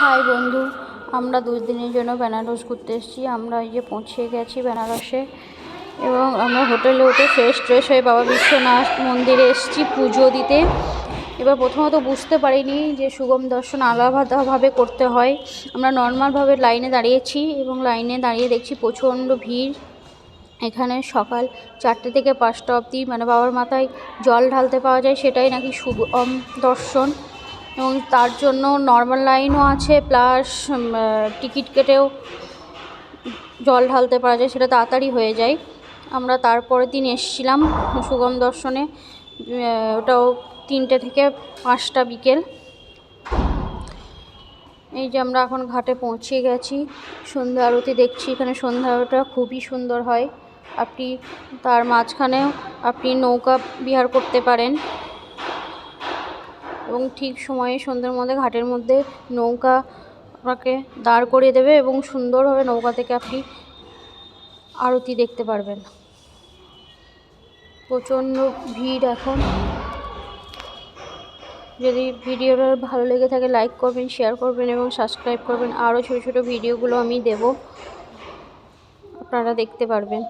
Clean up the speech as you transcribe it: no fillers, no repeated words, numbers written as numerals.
High বন্ধু, আমরা 2 দিনের জন্য বেনারস ঘুরতে এসেছি। আমরা এই যে পৌঁছে গেছি বেনারসে এবং আমরা হোটেলে উঠে ফ্রেশ হয়ে বাবা বিশ্বনাথ মন্দিরে এসেছি পুজো দিতে। এবার প্রথমত বুঝতে পারিনি যে সুগম দর্শন আলাদাভাবে করতে হয়। আমরা নর্মালভাবে লাইনে দাঁড়িয়েছি এবং লাইনে দাঁড়িয়ে দেখছি প্রচণ্ড ভিড়। এখানে সকাল 4টে থেকে 5টা অবধি বাবার মাথায় জল ঢালতে পাওয়া যায়, সেটাই নাকি সুগম দর্শন। এবং তার জন্য নর্মাল লাইনও আছে, প্লাস টিকিট কেটেও জল ঢালতে পারা যায়, সেটা তাড়াতাড়ি হয়ে যায়। আমরা তারপরের দিন এসেছিলাম সুগম দর্শনে, ওটাও 3টে থেকে 5টা বিকেল। এই যে আমরা এখন ঘাটে পৌঁছে গেছি, সন্ধ্যা আরতি দেখছি। এখানে সন্ধ্যা আরতিটা খুবই সুন্দর হয়। আপনি তার মাঝখানেও আপনি নৌকা বিহার করতে পারেন এবং ঠিক সময়ে সন্ধ্যের মধ্যে ঘাটের মধ্যে নৌকা আপনাকে দাঁড় করিয়ে দেবে এবং সুন্দরভাবে নৌকা থেকে আপনি আরতি দেখতে পারবেন। প্রচণ্ড ভিড় এখন। যদি ভিডিওটা ভালো লেগে থাকে লাইক করবেন, শেয়ার করবেন এবং সাবস্ক্রাইব করবেন। আরও ছোটো ছোটো ভিডিওগুলো আমি দেব, আপনারা দেখতে পারবেন।